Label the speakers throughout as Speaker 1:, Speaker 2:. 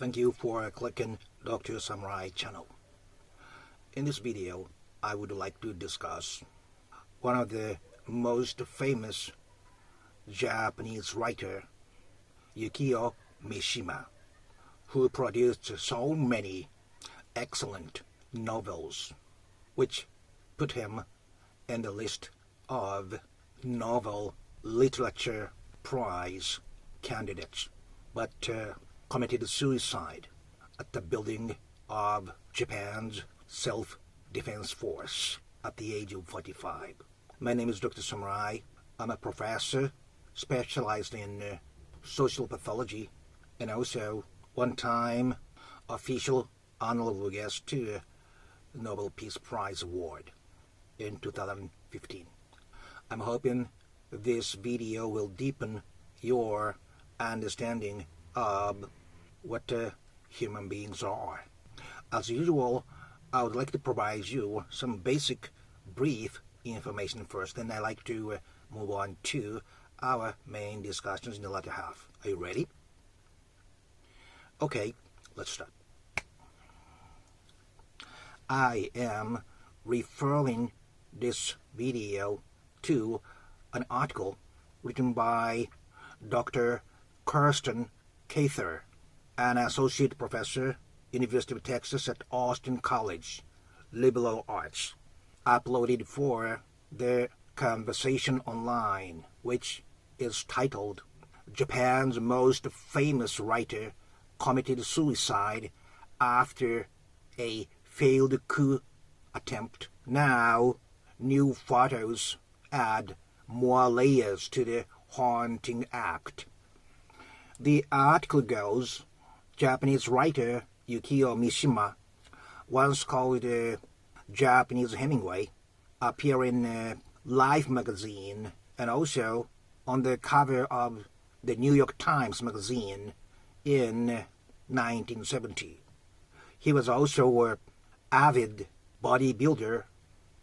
Speaker 1: Thank you for clicking Dr. Samurai channel. In this video, I would like to discuss one of the most famous Japanese writer, YUKIO Mishima, who produced so many excellent novels, which put him in the list of Nobel Literature Prize candidates, but committed suicide at the building of Japan's self-defense force at the age of 45. My name is Dr. Samurai. I'm a professor specialized in social pathology and also one-time official honorable guest to the Nobel Peace Prize Award in 2015. I'm hoping this video will deepen your understanding of what human beings are. As usual, I would like to provide you some basic, brief information first, then I'd like to move on to our main discussions in the latter half. Are you ready? Okay, let's start. I am referring this video to an article written by Dr. Kirsten Cather, an associate professor, University of Texas at Austin College, Liberal Arts, uploaded for the Conversation Online, which is titled Japan's Most Famous Writer Committed Suicide After a Failed Coup Attempt. Now, new photos add more layers to the haunting act. The article goes, Japanese writer YUKIO Mishima, once called Japanese Hemingway, appeared in Life magazine and also on the cover of the New York Times magazine in 1970. He was also an avid bodybuilder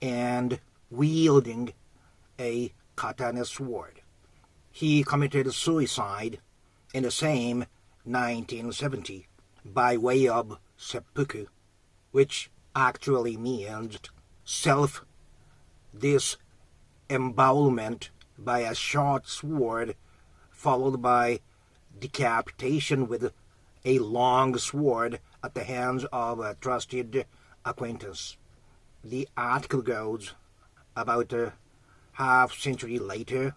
Speaker 1: and wielding a katana sword. He committed suicide in the same 1970 by way of seppuku, which actually means self-disembowelment by a short sword followed by decapitation with a long sword at the hands of a trusted acquaintance. The article goes, about a half-century later,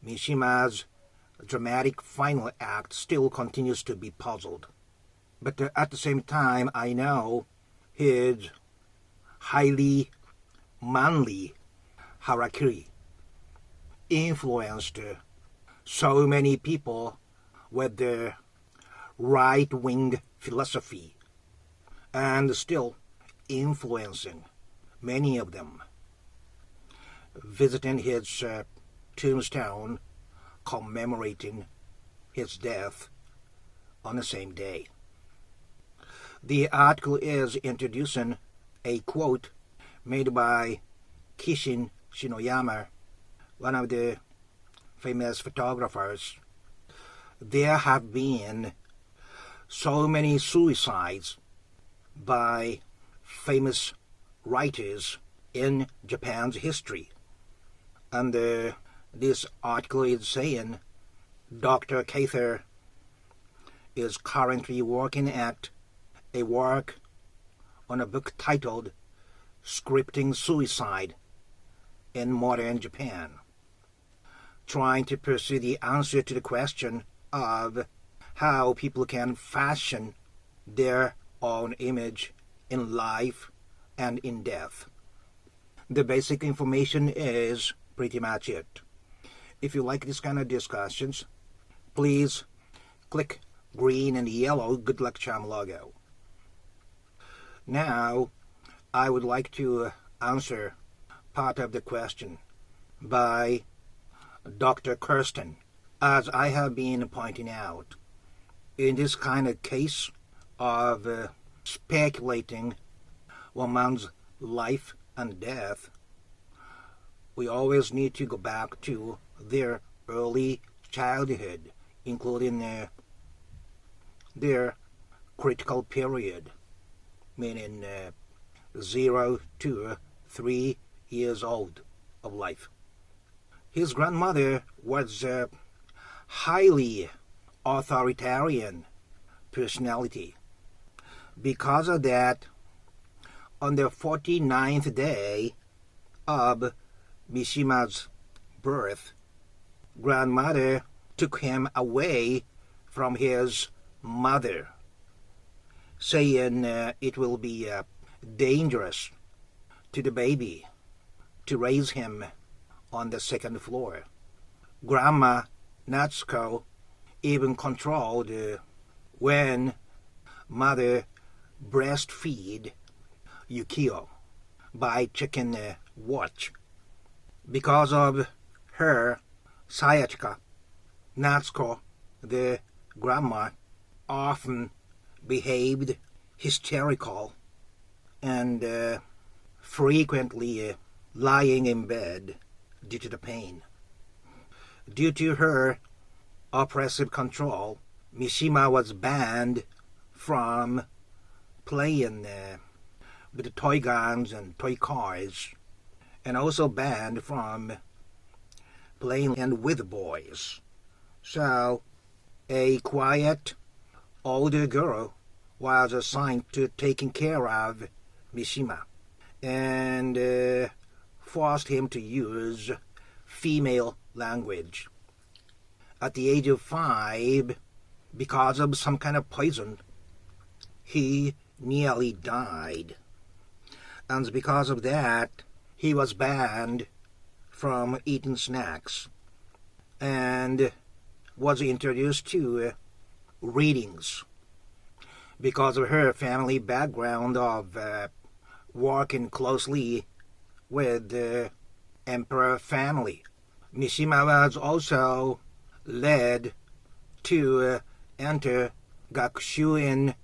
Speaker 1: Mishima's dramatic final act still continues to be puzzled. But at the same time, I know his highly manly harakiri influenced so many people with their right-wing philosophy and still influencing many of them. Visiting his tombstone, commemorating his death on the same day. The article is introducing a quote made by Kishin Shinoyama, one of the famous photographers. There have been so many suicides by famous writers in Japan's history. And this article is saying Dr. Cather is currently working at a work on a book titled Scripting Suicide in Modern Japan, trying to pursue the answer to the question of how people can fashion their own image in life and in death. The basic information is pretty much it. If you like this kind of discussions, please click green and yellow good luck charm logo. Now, I would like to answer part of the question by Dr. Kirsten. As I have been pointing out, in this kind of case of speculating one's life and death, we always need to go back to their early childhood, including their critical period, meaning 0 to 3 years old of life. His grandmother was a highly authoritarian personality. Because of that, on the 49th day of Mishima's birth, grandmother took him away from his mother, saying it will be dangerous to the baby to raise him on the second floor. Grandma Natsuko even controlled when mother breastfeed YUKIO by checking a watch. Because of her sciatica, Natsuko, the grandma, often behaved hysterical and frequently lying in bed due to the pain. Due to her oppressive control, Mishima was banned from playing with the toy guns and toy cars, and also banned from playing and with boys. So, a quiet, older girl was assigned to taking care of Mishima, and forced him to use female language. At the age of 5, because of some kind of poison, he nearly died. And because of that, he was banned from eating snacks and was introduced to readings. Because of her family background of working closely with the emperor family, Mishima was also led to enter Gakushuin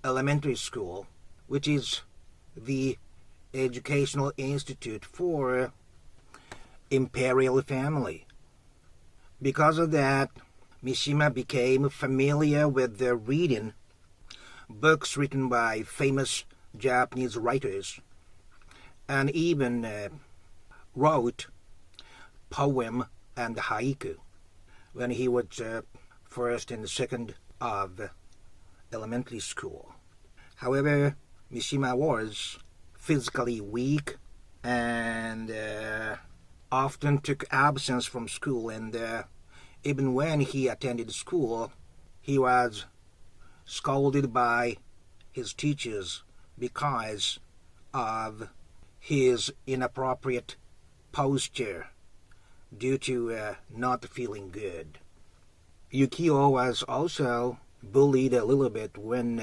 Speaker 1: Elementary School, which is the educational institute for imperial family. Because of that, Mishima became familiar with the reading books written by famous Japanese writers, and even wrote poem and haiku when he was first and second of elementary school. However, Mishima was physically weak and often took absence from school, and even when he attended school, he was scolded by his teachers because of his inappropriate posture due to not feeling good. YUKIO was also bullied a little bit when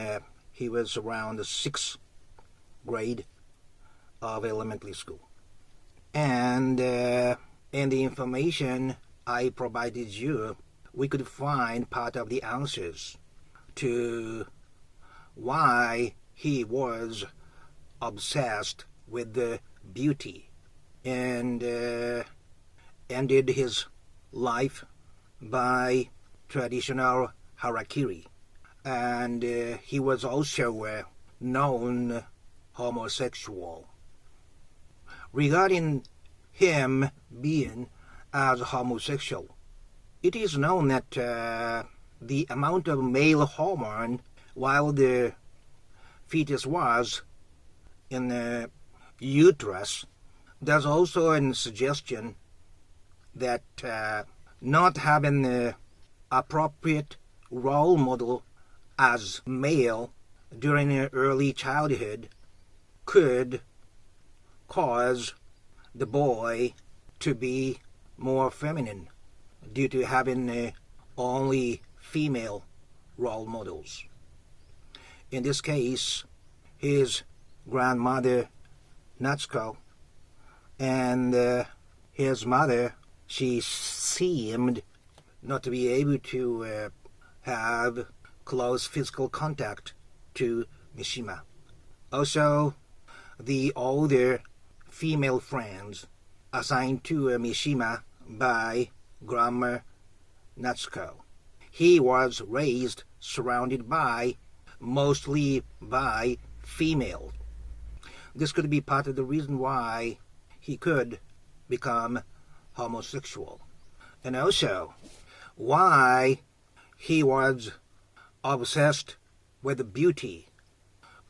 Speaker 1: he was around the 6th grade of elementary school. And in the information I provided you, we could find part of the answers to why he was obsessed with the beauty and ended his life by traditional harakiri. And he was also a known homosexual. Regarding him being as homosexual, it is known that the amount of male hormone while the fetus was in the uterus, there's also a suggestion that not having the appropriate role model as male during early childhood could cause the boy to be more feminine due to having only female role models. In this case, his grandmother Natsuko and his mother, she seemed not to be able to have close physical contact to Mishima. Also, the older female friends assigned to Mishima by Grandma Natsuko. He was raised surrounded by mostly by female. This could be part of the reason why he could become homosexual, and also why he was obsessed with beauty,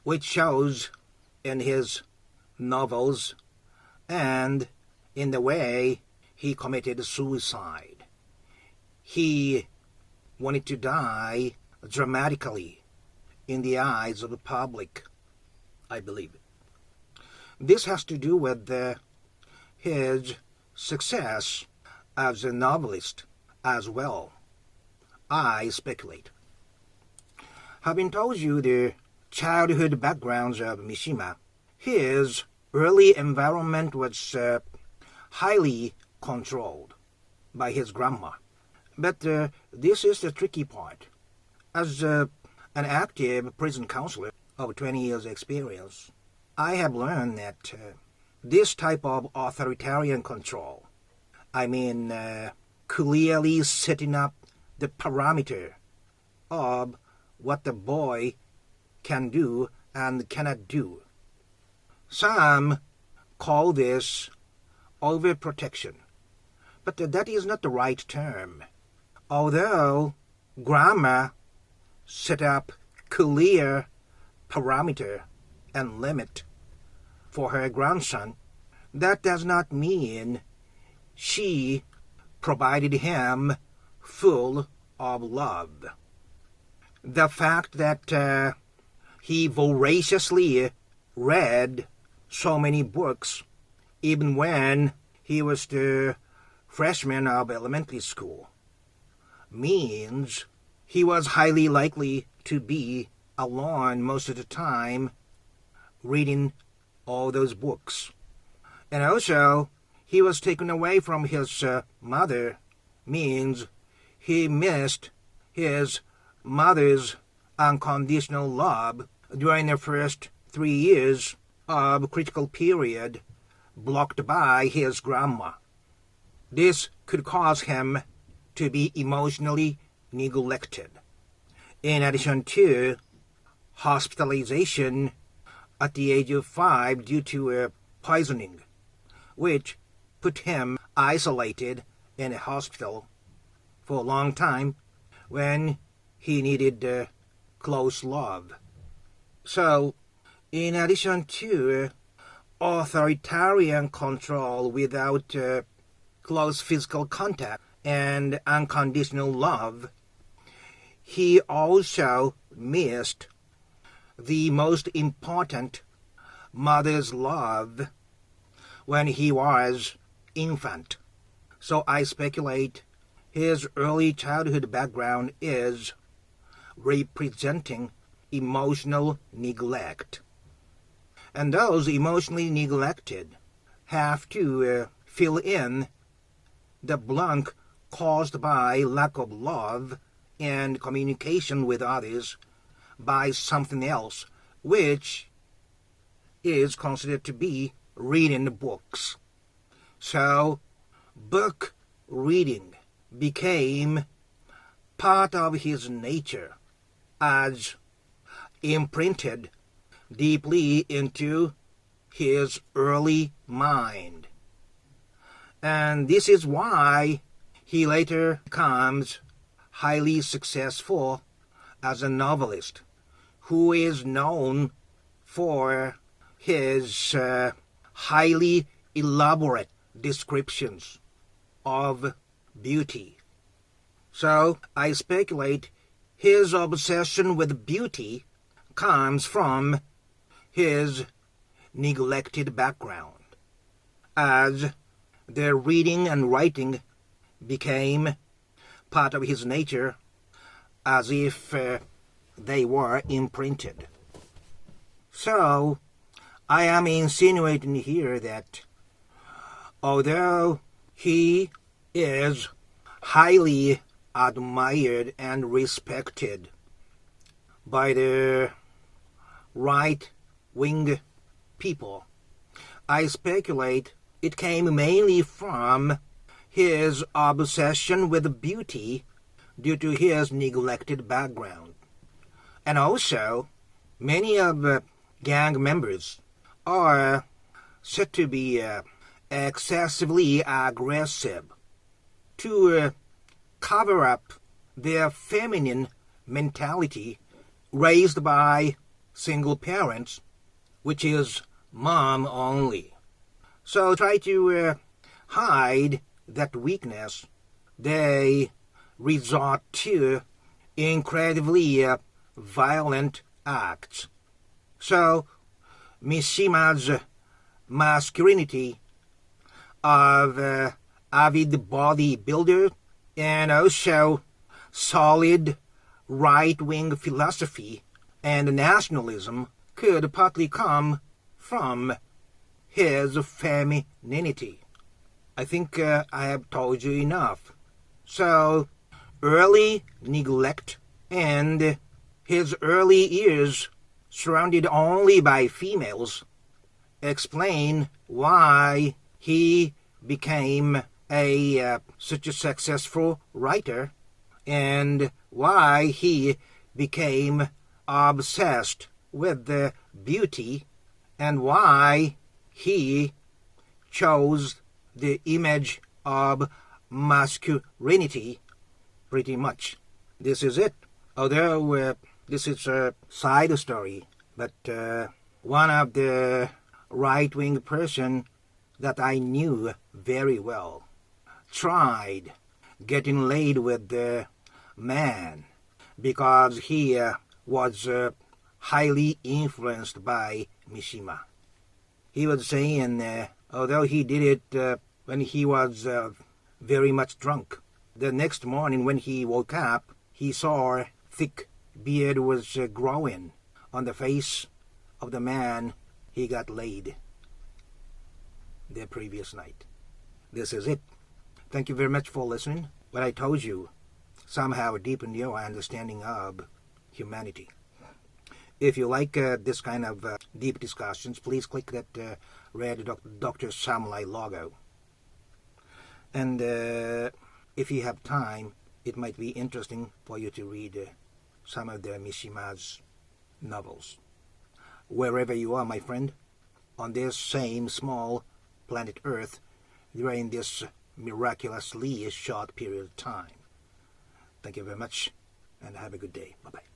Speaker 1: which shows in his novels and in the way he committed suicide. He wanted to die dramatically in the eyes of the public, I believe. This has to do with his success as a novelist as well, I speculate. Having told you the childhood backgrounds of Mishima, his early environment was highly controlled by his grandma. But this is the tricky part. As an active prison counselor of 20 years' experience, I have learned that this type of authoritarian control, clearly setting up the parameter of what the boy can do and cannot do. Some call this overprotection, but that is not the right term. Although grandma set up clear parameter and limit for her grandson, that does not mean she provided him full of love. The fact that he voraciously read so many books, even when he was the freshman of elementary school, means he was highly likely to be alone most of the time reading all those books. And also, he was taken away from his mother, means he missed his mother's unconditional love during the first 3 years of critical period blocked by his grandma. This could cause him to be emotionally neglected, in addition to hospitalization at the age of 5 due to poisoning, which put him isolated in a hospital for a long time when he needed close love. So, in addition to authoritarian control without close physical contact and unconditional love, he also missed the most important mother's love when he was infant. So I speculate his early childhood background is representing emotional neglect. And those emotionally neglected have to fill in the blank caused by lack of love and communication with others by something else, which is considered to be reading books. So, book reading became part of his nature, as imprinted deeply into his early mind. And this is why he later becomes highly successful as a novelist, who is known for his highly elaborate descriptions of beauty. So I speculate his obsession with beauty comes from his neglected background, as the reading and writing became part of his nature, as if they were imprinted. So, I am insinuating here that although he is highly admired and respected by the right-wing people, I speculate it came mainly from his obsession with beauty due to his neglected background, And also, many of gang members are said to be excessively aggressive to cover up their feminine mentality raised by single parents, which is mom only. So try to hide that weakness. They resort to incredibly violent acts. So Mishima's masculinity of avid bodybuilder and also solid right-wing philosophy and nationalism could partly come from his femininity. I think I have told you enough. So, early neglect and his early years surrounded only by females explain why he became such a successful writer and why he became obsessed with the beauty and why he chose the image of masculinity pretty much. This is it. Although this is a side story, but one of the right-wing person that I knew very well tried getting laid with the man because he was highly influenced by Mishima. He was saying, although he did it when he was very much drunk, the next morning when he woke up, he saw a thick beard was growing on the face of the man he got laid the previous night. This is it. Thank you very much for listening. What I told you somehow deepened your understanding of humanity. If you like this kind of deep discussions, please click that red Dr. Samurai logo. And if you have time, it might be interesting for you to read some of the Mishima's novels. Wherever you are, my friend, on this same small planet Earth, during this miraculously short period of time. Thank you very much, and have a good day. Bye-bye.